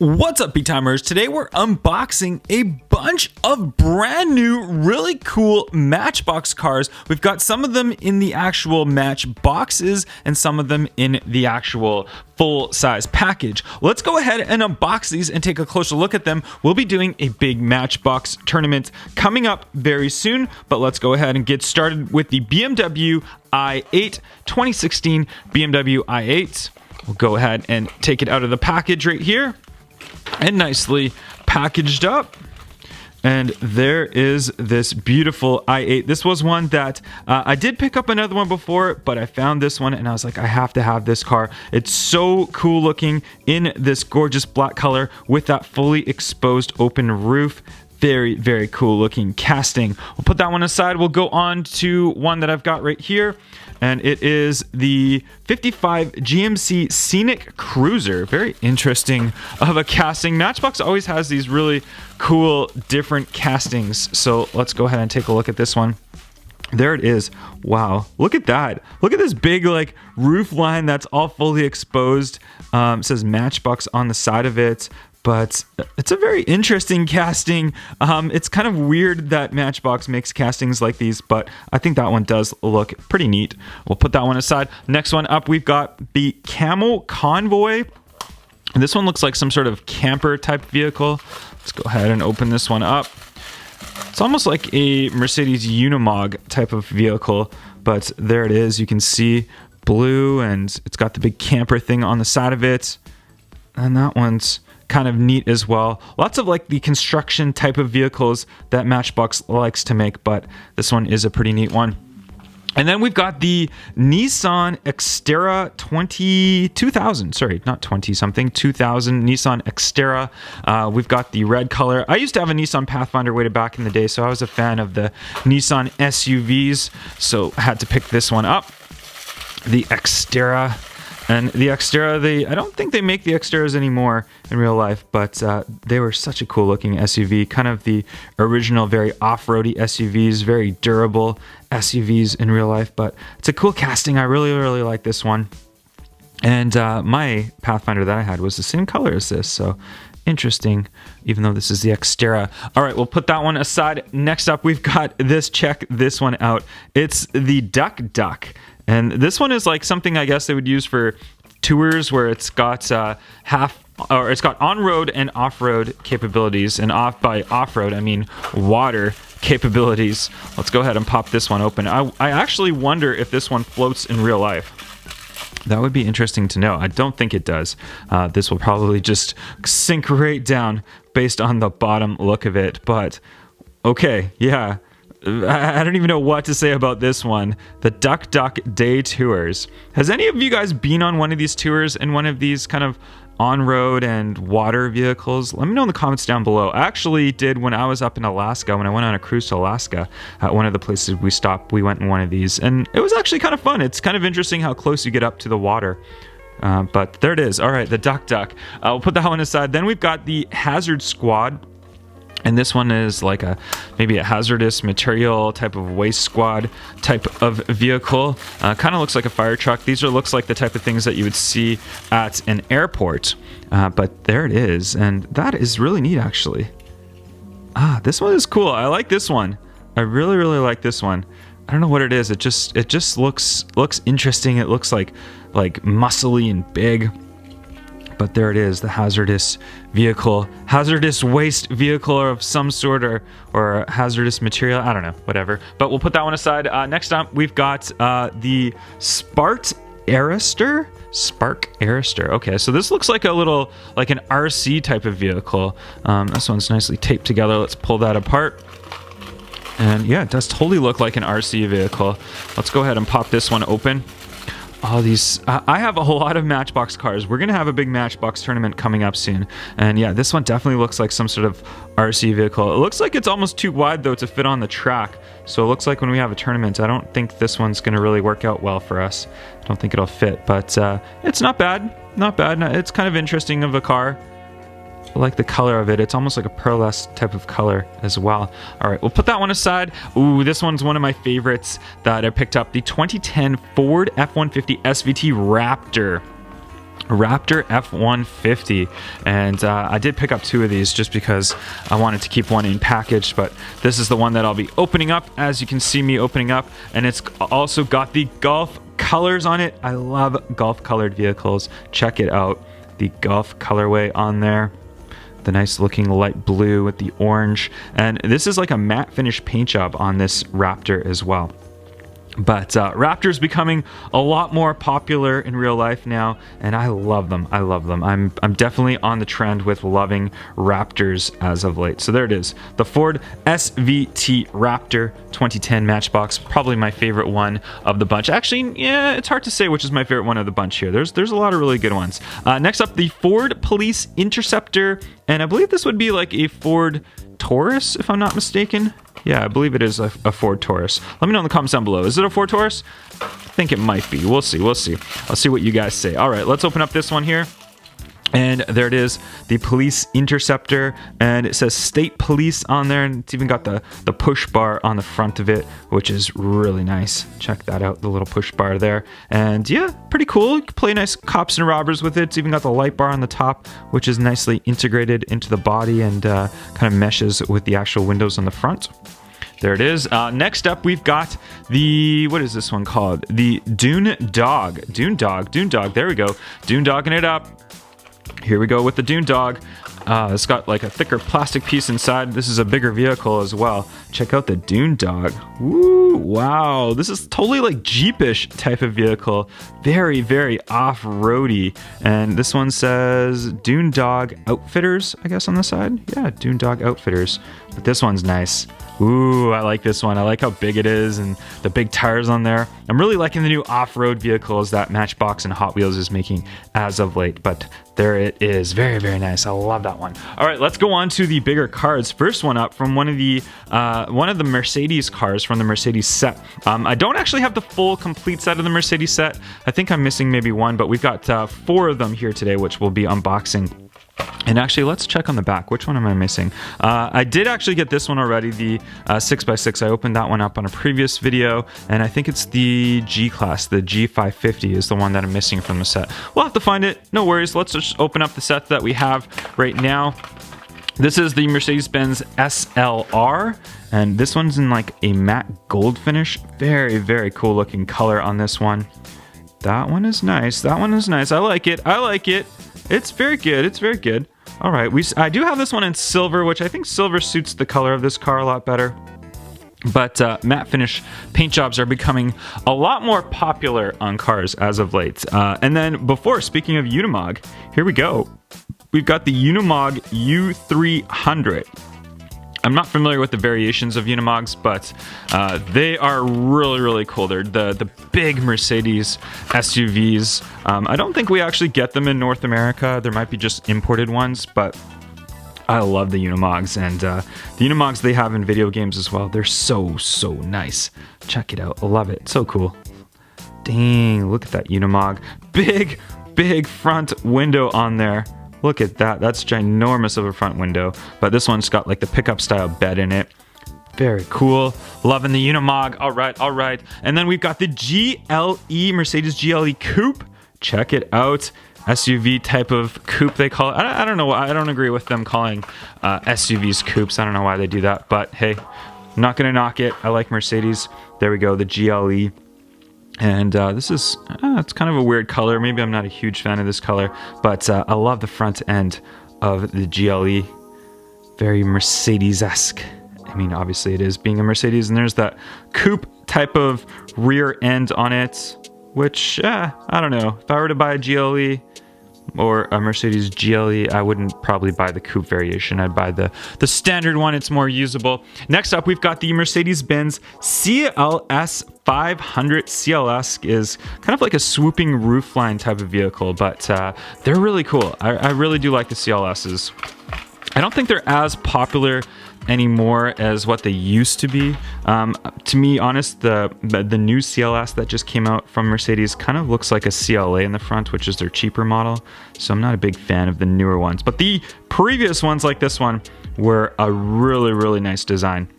What's up, B-Timers? Today we're unboxing a bunch of brand new, really cool Matchbox cars. We've got some of them in the actual Matchboxes and some of them in the actual full-size package. Let's go ahead and unbox these and take a closer look at them. We'll be doing a big Matchbox tournament coming up very soon, but let's go ahead and get started with the BMW i8 2016 BMW i8. We'll go ahead and take it out of the package right here. And nicely packaged up. And there is this beautiful i8. This was one that I did pick up another one before, but I found this one and I was like, I have to have this car. It's so cool looking in this gorgeous black color with that fully exposed open roof. Very, very cool looking casting. We'll put that one aside. We'll go on to one that I've got right here. And it is the 55 GMC Scenic Cruiser. Very interesting of a casting. Matchbox always has these really cool, different castings. So let's go ahead and take a look at this one. There it is. Wow. Look at that. Look at this big like roof line that's all fully exposed. It says Matchbox on the side of it. But it's a very interesting casting. It's kind of weird that Matchbox makes castings like these, but I think that one does look pretty neat. We'll put that one aside. Next one up, we've got the Camel Convoy. And this one looks like some sort of camper type vehicle. Let's go ahead and open this one up. It's almost like a Mercedes Unimog type of vehicle, but there it is. You can see blue, and it's got the big camper thing on the side of it. And that one's kind of neat as well. Lots of like the construction type of vehicles that Matchbox likes to make, but this one is a pretty neat one. And then we've got the Nissan Xterra 2000, sorry, not 20 something, 2000 Nissan Xterra. We've got the red color. I used to have a Nissan Pathfinder way back in the day, so I was a fan of the Nissan SUVs, so I had to pick this one up. The Xterra. And the Xterra, I don't think they make the Xterras anymore in real life, but they were such a cool looking SUV, kind of the original, very off-roady SUVs, very durable SUVs in real life, but it's a cool casting. I really, really like this one. And my Pathfinder that I had was the same color as this, so interesting, even though this is the Xterra. All right, we'll put that one aside. Next up, we've got this. Check this one out. It's the Duck Duck. And this one is like something I guess they would use for tours where it's got it's got on-road and off-road capabilities. And by off-road, I mean water capabilities. Let's go ahead and pop this one open. I actually wonder if this one floats in real life. That would be interesting to know. I don't think it does. This will probably just sink right down based on the bottom look of it. But okay, yeah. I don't even know what to say about this one. The Duck Duck Day Tours. Has any of you guys been on one of these tours in one of these kind of on-road and water vehicles? Let me know in the comments down below. I actually did when I was up in Alaska, when I went on a cruise to Alaska. At one of the places we stopped, we went in one of these. And it was actually kind of fun. It's kind of interesting how close you get up to the water. But there it is. All right, the Duck Duck. We'll put that one aside. Then we've got the Hazard Squad. And this one is like maybe a hazardous material type of waste squad type of vehicle. Kind of looks like a fire truck. These looks like the type of things that you would see at an airport. But there it is. And that is really neat, actually. This one is cool. I like this one. I really, really like this one. I don't know what it is. It just looks interesting. It looks like muscly and big. But there it is, the hazardous vehicle, hazardous waste vehicle of some sort, or hazardous material. I don't know, whatever. But we'll put that one aside. Next up, we've got the Arrestor. Spark Arrestor. Okay, so this looks like an RC type of vehicle. This one's nicely taped together. Let's pull that apart. And yeah, it does totally look like an RC vehicle. Let's go ahead and pop this one open. All these, I have a whole lot of Matchbox cars. We're going to have a big Matchbox tournament coming up soon. And yeah, this one definitely looks like some sort of RC vehicle. It looks like it's almost too wide though to fit on the track. So it looks like when we have a tournament, I don't think this one's going to really work out well for us. I don't think it'll fit, but it's not bad. Not bad. It's kind of interesting of a car. I like the color of it. It's almost like a pearlescent type of color as well. All right, we'll put that one aside. Ooh, this one's one of my favorites that I picked up. The 2010 Ford F-150 SVT Raptor. Raptor F-150, and I did pick up 2 of these just because I wanted to keep one in package, but this is the one that I'll be opening up, as you can see me opening up, and it's also got the Gulf colors on it. I love Gulf colored vehicles. Check it out, the Gulf colorway on there, the nice looking light blue with the orange, and this is like a matte finish paint job on this Raptor as well. But Raptor's becoming a lot more popular in real life now, and I love them. I love them. I'm definitely on the trend with loving Raptors as of late. So there it is, the Ford SVT Raptor 2010 Matchbox, probably my favorite one of the bunch. Actually, yeah, it's hard to say which is my favorite one of the bunch here. There's a lot of really good ones. Next up, the Ford Police Interceptor, and I believe this would be like a Ford Taurus, if I'm not mistaken. Yeah, I believe it is a Ford Taurus. Let me know in the comments down below. Is it a Ford Taurus? I think it might be. We'll see. We'll see. I'll see what you guys say. All right, let's open up this one here. And there it is, the Police Interceptor, and it says State Police on there, and it's even got the push bar on the front of it, which is really nice. Check that out, the little push bar there. And yeah, pretty cool. You can play nice cops and robbers with it. It's even got the light bar on the top, which is nicely integrated into the body and kind of meshes with the actual windows on the front. There it is. Next up, we've got the, what is this one called? The Dune Dog. Dune Dog. Dune Dog. There we go. Dune Dogging it up. Here we go with the Dune Dog. It's got like a thicker plastic piece inside. This is a bigger vehicle as well. Check out the Dune Dog. Woo, wow. This is totally like Jeepish type of vehicle. Very, very off-roady. And this one says Dune Dog Outfitters, I guess, on the side. Yeah, Dune Dog Outfitters. But this one's nice. Ooh, I like this one. I like how big it is and the big tires on there. I'm really liking the new off-road vehicles that Matchbox and Hot Wheels is making as of late, but there it is. Very, very nice. I love that one. All right, let's go on to the bigger cars. First one up from one of the Mercedes cars from the Mercedes set. I don't actually have the full complete set of the Mercedes set. I think I'm missing maybe one, but we've got 4 of them here today, which we'll be unboxing. And actually, let's check on the back. Which one am I missing? I did actually get this one already, the 6x6. I opened that one up on a previous video, and I think it's the G-Class, the G550 is the one that I'm missing from the set. We'll have to find it. No worries. Let's just open up the set that we have right now. This is the Mercedes-Benz SLR, and this one's in like a matte gold finish. Very, very cool looking color on this one. That one is nice. That one is nice. I like it. I like it. It's very good. It's very good. All right. I do have this one in silver, which I think silver suits the color of this car a lot better. But matte finish paint jobs are becoming a lot more popular on cars as of late. And then speaking of Unimog, here we go. We've got the Unimog U300. I'm not familiar with the variations of Unimogs, but they are really, really cool. They're the big Mercedes SUVs. I don't think we actually get them in North America. There might be just imported ones, but I love the Unimogs. And the Unimogs they have in video games as well. They're so, so nice. Check it out. I love it. So cool. Dang, look at that Unimog. Big, big front window on there. Look at that. That's ginormous of a front window. But this one's got like the pickup style bed in it. Very cool. Loving the Unimog. All right, all right. And then we've got the GLE, Mercedes GLE Coupe. Check it out. SUV type of coupe they call it. I don't know. I don't agree with them calling SUVs coupes. I don't know why they do that. But hey, I'm not going to knock it. I like Mercedes. There we go. The GLE. And this is, it's kind of a weird color. Maybe I'm not a huge fan of this color, but I love the front end of the GLE. Very Mercedes-esque. I mean, obviously it is being a Mercedes, and there's that coupe type of rear end on it, which, I don't know. If I were to buy a GLE or a Mercedes GLE, I wouldn't probably buy the coupe variation. I'd buy the standard one. It's more usable. Next up, we've got the Mercedes-Benz CLS 500. CLS is kind of like a swooping roofline type of vehicle, but they're really cool. I really do like the CLSs. I don't think they're as popular anymore as what they used to be. To me, honest, the new CLS that just came out from Mercedes kind of looks like a CLA in the front, which is their cheaper model. So I'm not a big fan of the newer ones. But the previous ones, like this one, were a really, really nice design.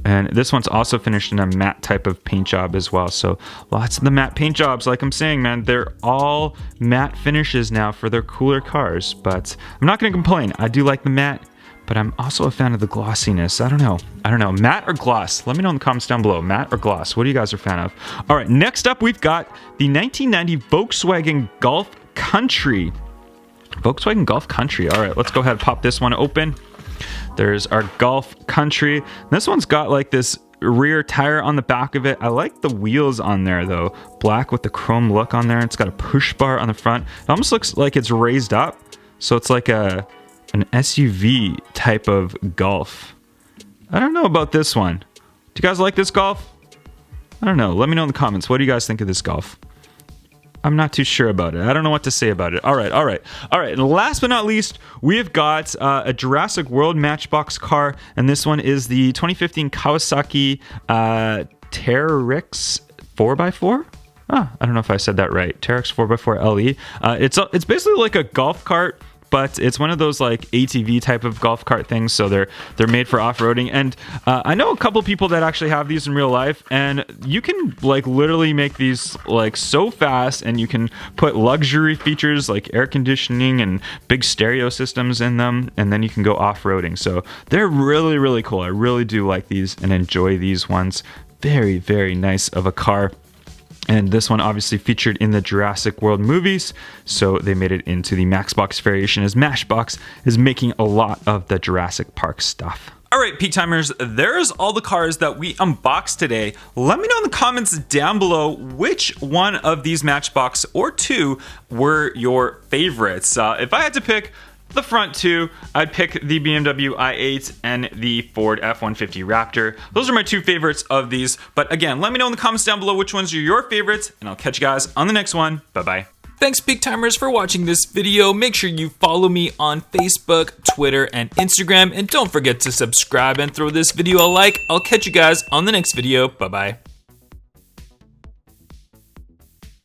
And this one's also finished in a matte type of paint job as well. So lots of the matte paint jobs, like I'm saying, man, they're all matte finishes now for their cooler cars. But I'm not going to complain. I do like the matte, but I'm also a fan of the glossiness. I don't know. Matte or gloss? Let me know in the comments down below. Matte or gloss? What do you guys are a fan of? All right, next up, we've got the 1990 Volkswagen Golf Country. Volkswagen Golf Country. All right, let's go ahead and pop this one open. There's our Golf Country. This one's got like this rear tire on the back of it. I like the wheels on there though. Black with the chrome look on there. It's got a push bar on the front. It almost looks like it's raised up. So it's like an SUV type of Golf. I don't know about this one. Do you guys like this Golf? I don't know. Let me know in the comments. What do you guys think of this Golf? I'm not too sure about it. I don't know what to say about it. All right. And last but not least, we have got a Jurassic World Matchbox car, and this one is the 2015 Kawasaki Teryx 4x4. I don't know if I said that right. Teryx 4x4 LE. It's basically like a golf cart, but it's one of those like ATV type of golf cart things. So they're made for off-roading. And I know a couple people that actually have these in real life, and you can like literally make these like so fast, and you can put luxury features like air conditioning and big stereo systems in them, and then you can go off-roading. So they're really, really cool. I really do like these and enjoy these ones. Very, very nice of a car. And this one obviously featured in the Jurassic World movies, so they made it into the Matchbox variation, as Matchbox is making a lot of the Jurassic Park stuff. All right, Peak Timers, there's all the cars that we unboxed today. Let me know in the comments down below which one of these Matchbox or two were your favorites. If I had to pick the front two, I'd pick the BMW i8 and the Ford F-150 Raptor. Those are my two favorites of these. But again, let me know in the comments down below which ones are your favorites, and I'll catch you guys on the next one. Bye-bye. Thanks, Peak Timers, for watching this video. Make sure you follow me on Facebook, Twitter, and Instagram. And don't forget to subscribe and throw this video a like. I'll catch you guys on the next video. Bye-bye.